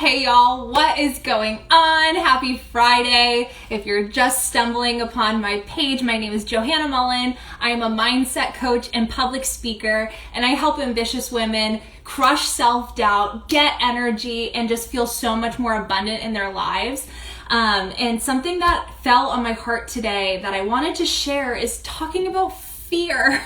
Hey y'all, what is going on? Happy Friday. If you're just stumbling upon my page, my name is Johanna Mullen. I am a mindset coach and public speaker, and I help ambitious women crush self-doubt, get energy, and just feel so much more abundant in their lives. And something that fell on my heart today that I wanted to share is talking about fear.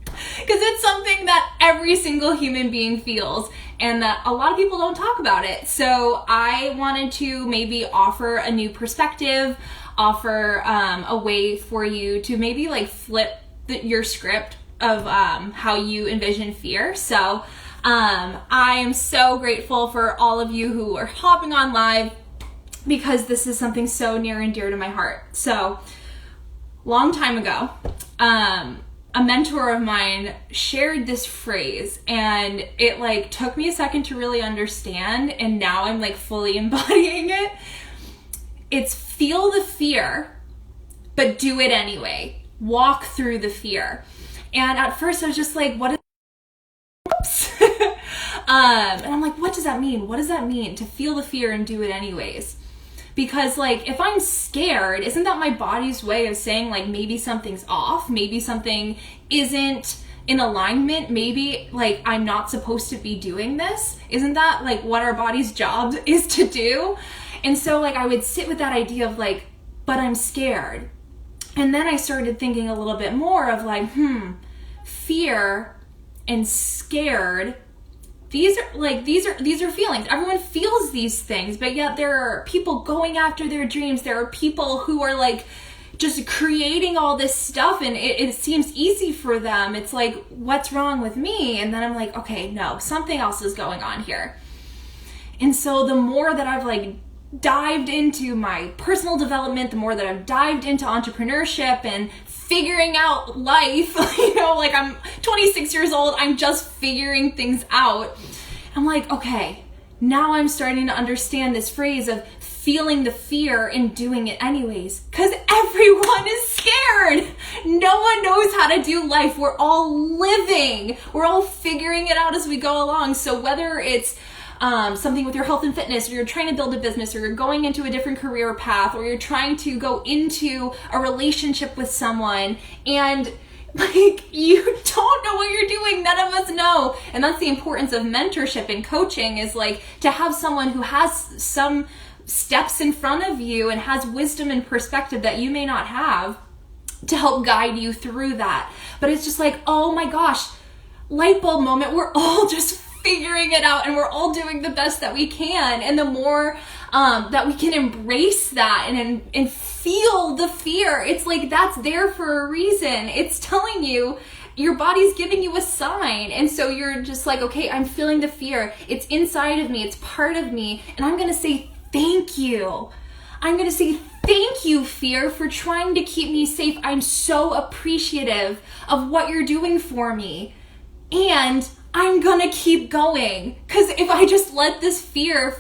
Because it's something that every single human being feels and that a lot of people don't talk about it. So I wanted to maybe offer a new perspective, offer a way for you to maybe like flip your script of how you envision fear. So I am so grateful for all of you who are hopping on live because this is something so near and dear to my heart. So long time ago, a mentor of mine shared this phrase and it like took me a second to really understand, and now I'm like fully embodying it. It's feel the fear, but do it anyway. Walk through the fear. And at first I was just like, what is oops. And I'm like, what does that mean? What does that mean to feel the fear and do it anyways? Because like, if I'm scared, isn't that my body's way of saying like, maybe something's off, maybe something isn't in alignment, maybe like I'm not supposed to be doing this? Isn't that like what our body's job is to do? And so like, I would sit with that idea of like, but I'm scared. And then I started thinking a little bit more of like, fear and scared, these are feelings. Everyone feels these things, but yet there are people going after their dreams. There are people who are like just creating all this stuff and it seems easy for them. It's like, what's wrong with me? And then I'm like, okay, no, something else is going on here. And so the more that I've like dived into my personal development, the more that I've dived into entrepreneurship and figuring out life, like I'm 26 years old, I'm just figuring things out. I'm like, okay, now I'm starting to understand this phrase of feeling the fear and doing it anyways, because everyone is scared. No one knows how to do life. We're all living. We're all figuring it out as we go along. So whether it's something with your health and fitness, or you're trying to build a business, or you're going into a different career path, or you're trying to go into a relationship with someone and like you don't know what you're doing. None of us know. And that's the importance of mentorship and coaching, is like to have someone who has some steps in front of you and has wisdom and perspective that you may not have to help guide you through that. But it's just like, oh my gosh, light bulb moment. We're all just figuring it out and we're all doing the best that we can. And the more that we can embrace that and feel the fear, it's like that's there for a reason. It's telling you, your body's giving you a sign. And so you're just like, okay, I'm feeling the fear. It's inside of me. It's part of me. And I'm going to say thank you. I'm going to say thank you, fear, for trying to keep me safe. I'm so appreciative of what you're doing for me. And I'm gonna keep going, because if I just let this fear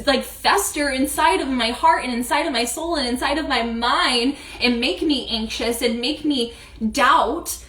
like fester inside of my heart and inside of my soul and inside of my mind and make me anxious and make me doubt,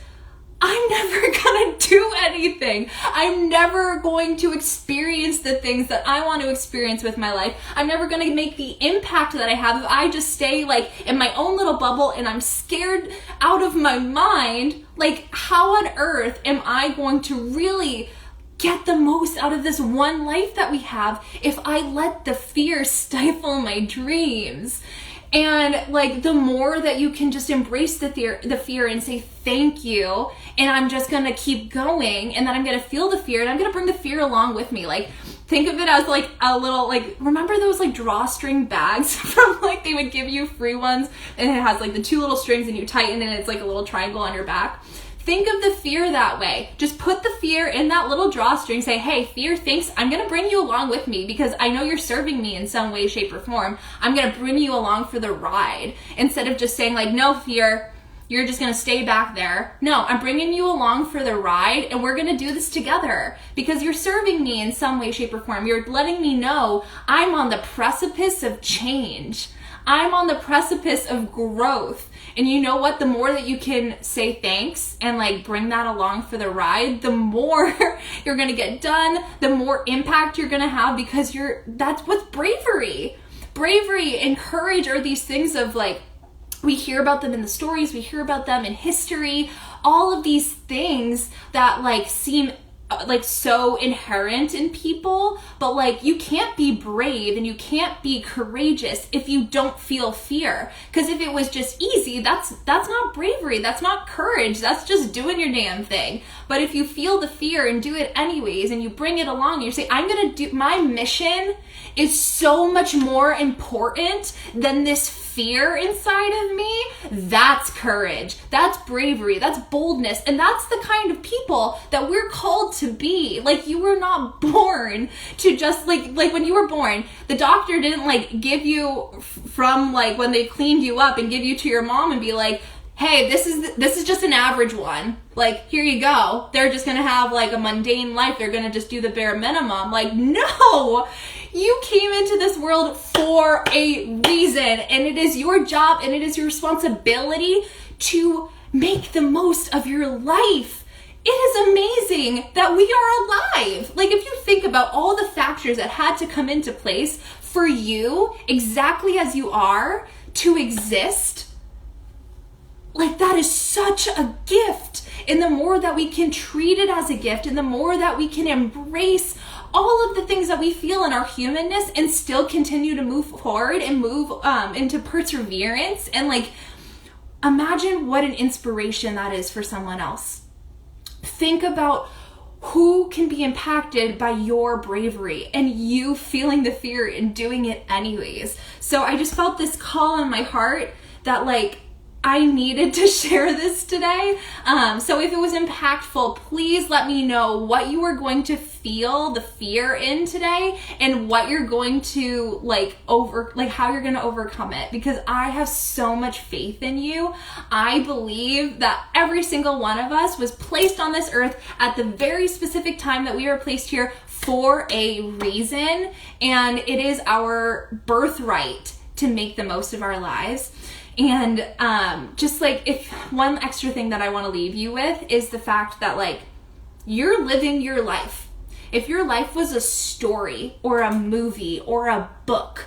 I'm never gonna do anything. I'm never going to experience the things that I want to experience with my life. I'm never gonna make the impact that I have if I just stay like in my own little bubble and I'm scared out of my mind. Like, how on earth am I going to really get the most out of this one life that we have if I let the fear stifle my dreams? And like, the more that you can just embrace the fear and say thank you, and I'm just gonna keep going, and then I'm gonna feel the fear and I'm gonna bring the fear along with me. Like, think of it as like a little, like, remember those like drawstring bags from like, they would give you free ones and it has like the two little strings and you tighten and it's like a little triangle on your back. Think of the fear that way. Just put the fear in that little drawstring. Say, hey, fear, thanks. I'm going to bring you along with me because I know you're serving me in some way, shape, or form. I'm going to bring you along for the ride. Instead of just saying like, no, fear, you're just going to stay back there. No, I'm bringing you along for the ride, and we're going to do this together because you're serving me in some way, shape, or form. You're letting me know I'm on the precipice of change. I'm on the precipice of growth. And you know what? The more that you can say thanks and like bring that along for the ride, the more you're going to get done, the more impact you're going to have, because that's what's bravery. Bravery and courage are these things of like, we hear about them in the stories, we hear about them in history, all of these things that like seem like so inherent in people, but like you can't be brave and you can't be courageous if you don't feel fear. Because if it was just easy, that's not bravery, that's not courage, that's just doing your damn thing. But if you feel the fear and do it anyways, and you bring it along and you say, I'm gonna do, my mission is so much more important than this fear inside of me, that's courage, that's bravery, that's boldness, and that's the kind of people that we're called to be. Like, you were not born to just like when you were born, the doctor didn't like give you from like when they cleaned you up and give you to your mom and be like, hey, this is just an average one. Like, here you go. They're just gonna have like a mundane life. They're gonna just do the bare minimum. Like, no, you came into this world for a reason, and it is your job and it is your responsibility to make the most of your life. It is amazing that we are alive. Like, if you think about all the factors that had to come into place for you, exactly as you are, to exist, like, that is such a gift. And the more that we can treat it as a gift, and the more that we can embrace all of the things that we feel in our humanness and still continue to move forward and move into perseverance, and like, imagine what an inspiration that is for someone else. Think about who can be impacted by your bravery and you feeling the fear and doing it anyways. So I just felt this call in my heart that like, I needed to share this today. So if it was impactful, please let me know what you are going to feel the fear in today and what you're going to how you're going to overcome it, because I have so much faith in you. I believe that every single one of us was placed on this earth at the very specific time that we were placed here for a reason, and it is our birthright to make the most of our lives. And just like, if one extra thing that I want to leave you with is the fact that like, you're living your life. If your life was a story or a movie or a book,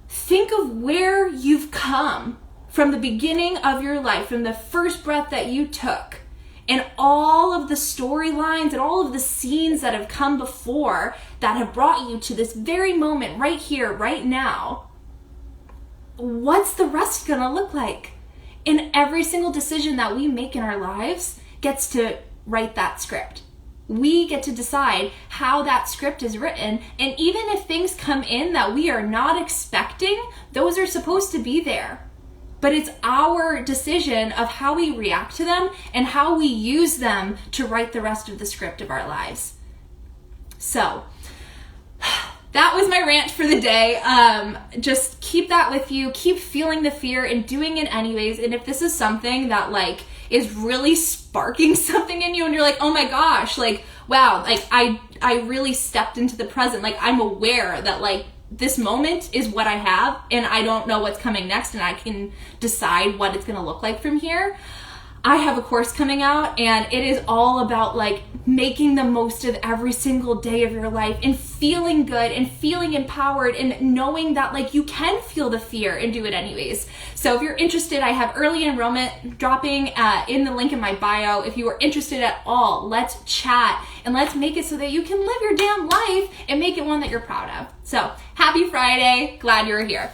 think of where you've come from the beginning of your life, from the first breath that you took, and all of the storylines and all of the scenes that have come before that have brought you to this very moment right here, right now. What's the rest gonna look like? And every single decision that we make in our lives gets to write that script. We get to decide how that script is written, and even if things come in that we are not expecting, those are supposed to be there. But it's our decision of how we react to them and how we use them to write the rest of the script of our lives. So, that was my rant for the day. Just keep that with you. Keep feeling the fear and doing it anyways. And if this is something that like is really sparking something in you and you're like, oh my gosh, like, wow, like I really stepped into the present. Like, I'm aware that like this moment is what I have and I don't know what's coming next and I can decide what it's going to look like from here. I have a course coming out, and it is all about like making the most of every single day of your life and feeling good and feeling empowered and knowing that like you can feel the fear and do it anyways. So if you're interested, I have early enrollment dropping in the link in my bio. If you are interested at all, let's chat and let's make it so that you can live your damn life and make it one that you're proud of. So happy Friday. Glad you're here.